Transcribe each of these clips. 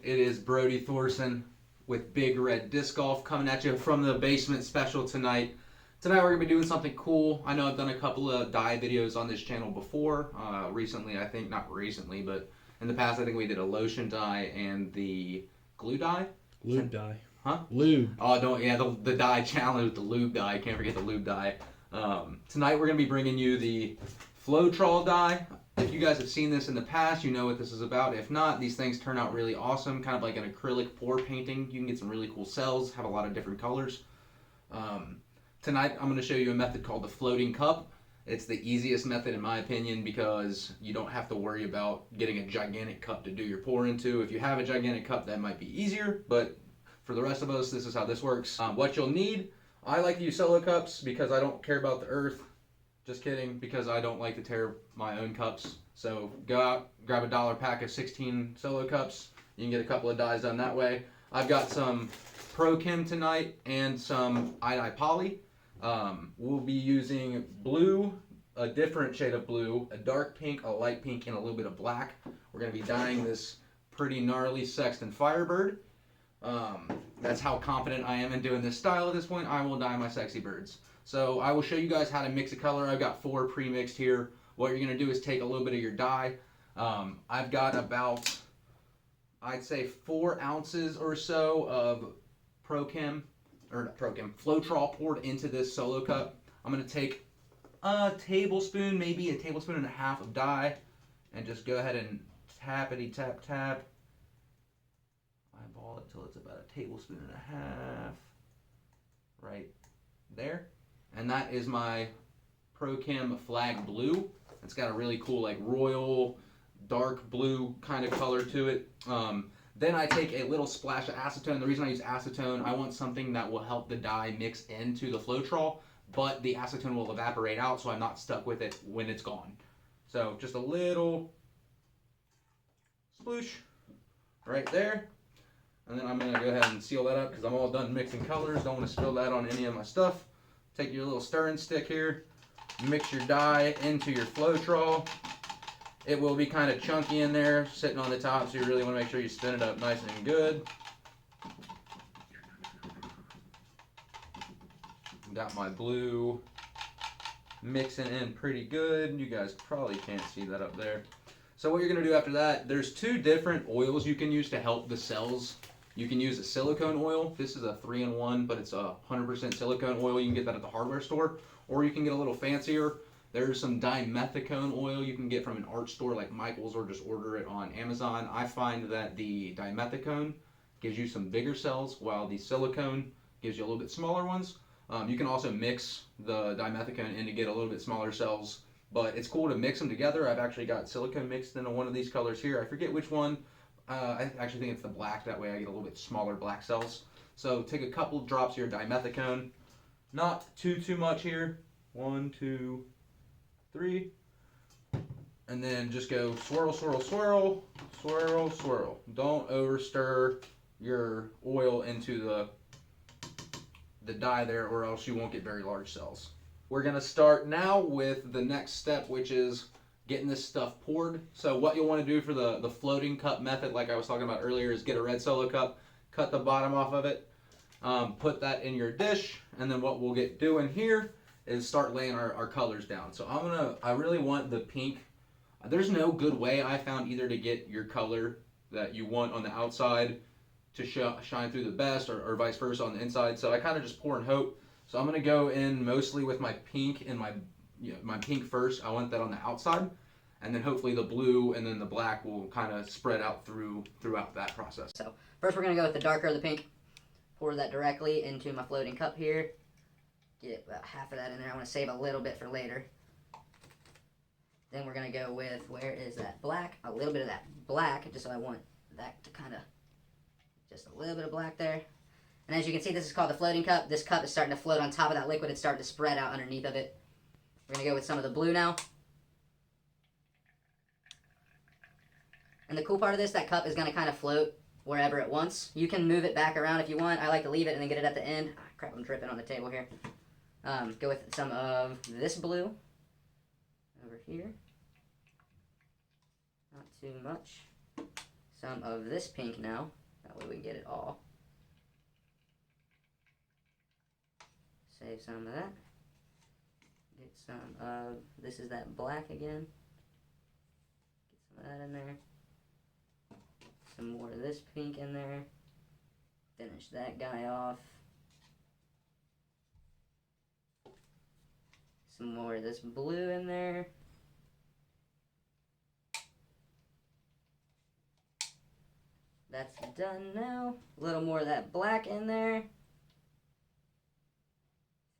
It is Brody Thorson with Big Red Disc Golf coming at you from the basement special tonight. Tonight we're going to be doing something cool. I know I've done a couple of dye videos on this channel before. Recently, I think, not recently, but in the past I think we did a lotion dye and the glue dye. Lube dye. Huh? Lube. Oh, don't, yeah, the dye challenge with the lube dye. Can't forget the lube dye. Tonight we're going to be bringing you the Floetrol dye. If you guys have seen this in the past, you know what this is about. If not, these things turn out really awesome, kind of like an acrylic pour painting. You can get some really cool cells, have a lot of different colors. Tonight I'm going to show you a method called the floating cup. It's the easiest method in my opinion because you don't have to worry about getting a gigantic cup to do your pour into. If you have a gigantic cup, that might be easier, but for the rest of us, this is how this works. What you'll need, I like to use solo cups because I don't care about the earth. Just kidding, because I don't like to tear my own cups. So go out, grab a $1 pack of 16 solo cups. You can get a couple of dyes done that way. I've got some Pro Chem tonight and some iodide poly. We'll be using blue, a different shade of blue, a dark pink, a light pink, and a little bit of black. We're going to be dyeing this pretty gnarly Sexton Firebird. That's how confident I am in doing this style at this point. I will dye my sexy birds. So I will show you guys how to mix a color. I've got 4 pre-mixed here. What you're going to do is take a little bit of your dye. I've got about, I'd say 4 ounces or so of Floetrol poured into this solo cup. I'm going to take a tablespoon, maybe a tablespoon and a half of dye, and just go ahead and tappity tap tap. Eyeball it till it's about a tablespoon and a half, right there. And that is my Pro Chem Flag Blue. It's got a really cool like royal dark blue kind of color to it. Then I take a little splash of acetone. The reason I use acetone, I want something that will help the dye mix into the Floetrol, but the acetone will evaporate out so I'm not stuck with it when it's gone. So just a little sploosh right there. And then I'm going to go ahead and seal that up because I'm all done mixing colors. Don't want to spill that on any of my stuff. Take your little stirring stick here, mix your dye into your Floetrol. It will be kind of chunky in there, sitting on the top, so you really want to make sure you spin it up nice and good. Got my blue mixing in pretty good. You guys probably can't see that up there. So what you're going to do after that, there's 2 different oils you can use to help the cells. You can use a silicone oil. This is a 3-in-1, but it's a 100% silicone oil. You can get that at the hardware store, or you can get a little fancier. There's some dimethicone oil you can get from an art store like Michael's, or just order it on Amazon. I find that the dimethicone gives you some bigger cells, while the silicone gives you a little bit smaller ones. You can also mix the dimethicone in to get a little bit smaller cells, but it's cool to mix them together. I've actually got silicone mixed into one of these colors here. I forget which one. I actually think it's the black. That way I get a little bit smaller black cells. So take a couple drops of your dimethicone. Not too much here. 1, 2, 3. And then just go swirl, swirl, swirl, swirl, swirl. Don't overstir your oil into the dye there, or else you won't get very large cells. We're going to start now with the next step, which is getting this stuff poured. So what you'll want to do for the floating cup method, like I was talking about earlier, is get a red solo cup, cut the bottom off of it, put that in your dish, and then what we'll get doing here is start laying our colors down. So I really want the pink. There's no good way I found either to get your color that you want on the outside to shine through the best, or vice versa on the inside. So I kind of just pour and hope. So I'm going to go in mostly with my pink and my pink first. I want that on the outside, and then hopefully the blue and then the black will kind of spread out throughout that process. So first we're going to go with the darker of the pink. Pour that directly into my floating cup here. Get about half of that in there. I want to save a little bit for later. Then we're going to go with, where is that black? A little bit of that black, just so I want that to kind of, just a little bit of black there. And as you can see, this is called the floating cup. This cup is starting to float on top of that liquid. It's starting to spread out underneath of it. We're going to go with some of the blue now. And the cool part of this, that cup is going to kind of float wherever it wants. You can move it back around if you want. I like to leave it and then get it at the end. Ah, crap, I'm dripping on the table here. Go with some of this blue over here. Not too much. some of this pink now. That way we can get it all. Save some of that. Get some of, this is that black again. Get some of that in there. Some more of this pink in there. Finish that guy off. Some more of this blue in there. That's done now. A little more of that black in there.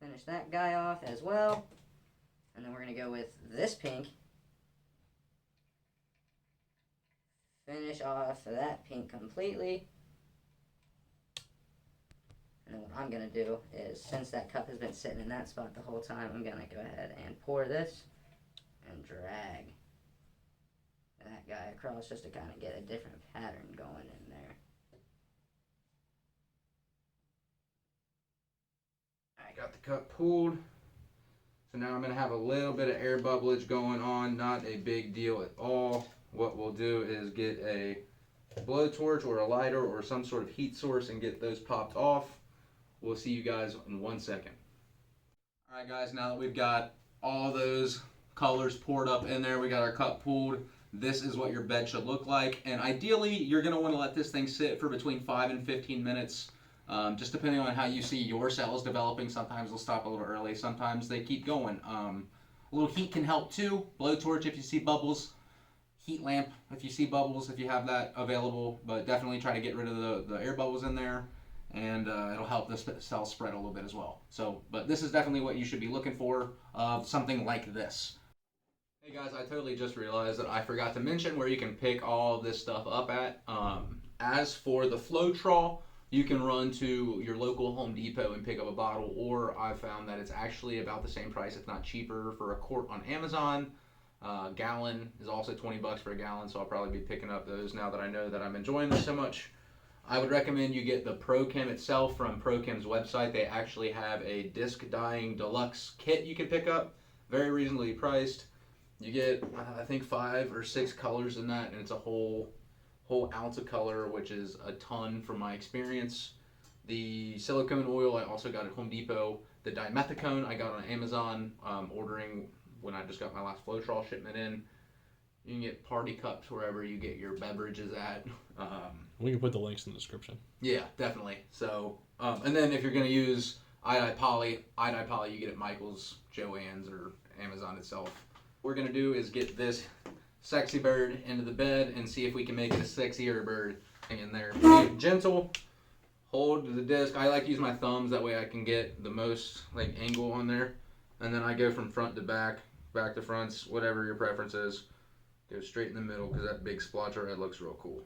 Finish that guy off as well. And then we're going to go with this pink. Finish off that pink completely. And then what I'm going to do is, since that cup has been sitting in that spot the whole time, I'm going to go ahead and pour this and drag that guy across just to kind of get a different pattern going in there. I got the cup pulled. So now I'm going to have a little bit of air bubblage going on. Not a big deal at all. What we'll do is get a blowtorch or a lighter or some sort of heat source and get those popped off. We'll see you guys in 1 second. Alright guys, now that we've got all those colors poured up in there, we got our cup pulled. This is what your bed should look like. And ideally, you're going to want to let this thing sit for between 5 and 15 minutes. Just depending on how you see your cells developing. Sometimes they'll stop a little early. Sometimes they keep going. A little heat can help too. Blowtorch if you see bubbles. Heat lamp if you see bubbles, if you have that available. But definitely try to get rid of the air bubbles in there. And it'll help the cells spread a little bit as well. So, but this is definitely what you should be looking for of something like this. Hey guys, I totally just realized that I forgot to mention where you can pick all this stuff up at. As for the Floetrol, you can run to your local Home Depot and pick up a bottle, or I found that it's actually about the same price, if not cheaper, for a quart on Amazon. Gallon is also 20 bucks for a gallon, so I'll probably be picking up those now that I know that I'm enjoying this so much. I would recommend you get the ProChem itself from ProChem's website. They actually have a disc dyeing deluxe kit you can pick up, very reasonably priced. You get, I think, 5 or 6 colors in that, and it's a whole ounce of color, which is a ton from my experience. The silicone oil I also got at Home Depot. The dimethicone I got on Amazon, ordering when I just got my last Floetrol shipment in. You can get party cups wherever you get your beverages at. We can put the links in the description. Yeah, definitely. So, and then if you're going to use iodide poly, you get it at Michael's, Joann's, or Amazon itself. What we're going to do is get this sexy bird into the bed and see if we can make it a sexier bird in there. Be gentle, hold the disc. I like to use my thumbs, that way I can get the most like angle on there. And then I go from front to back, back to fronts, whatever your preference is. Go straight in the middle because that big splotch of red looks real cool.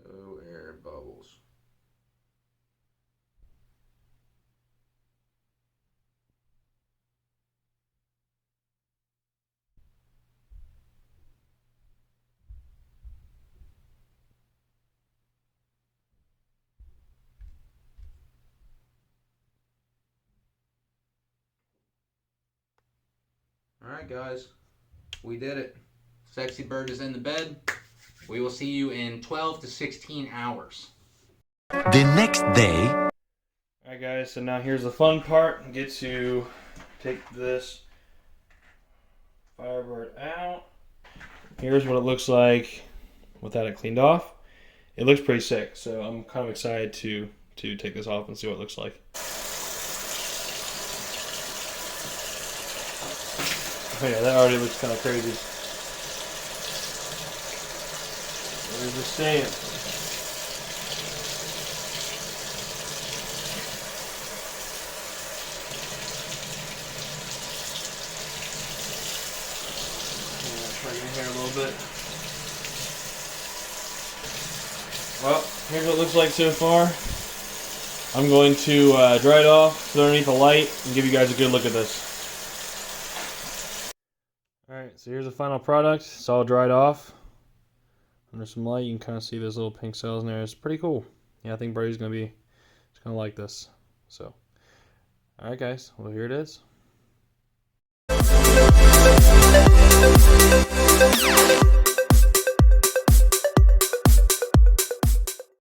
No air bubbles. Alright guys, we did it. Sexy bird is in the bed. We will see you in 12 to 16 hours. The next day. Alright guys, so now here's the fun part. I get to take this Firebird out. Here's what it looks like without it cleaned off. It looks pretty sick, so I'm kind of excited to take this off and see what it looks like. Oh yeah, that already looks kind of crazy. There's the stamp. Try your hair a little bit. Well, here's what it looks like so far. I'm going to dry it off, put it underneath a light, and give you guys a good look at this. Alright, so here's the final product. It's all dried off. Under some light, you can kind of see those little pink cells in there. It's pretty cool. Yeah, I think Brady's gonna like this. So, alright guys, well here it is.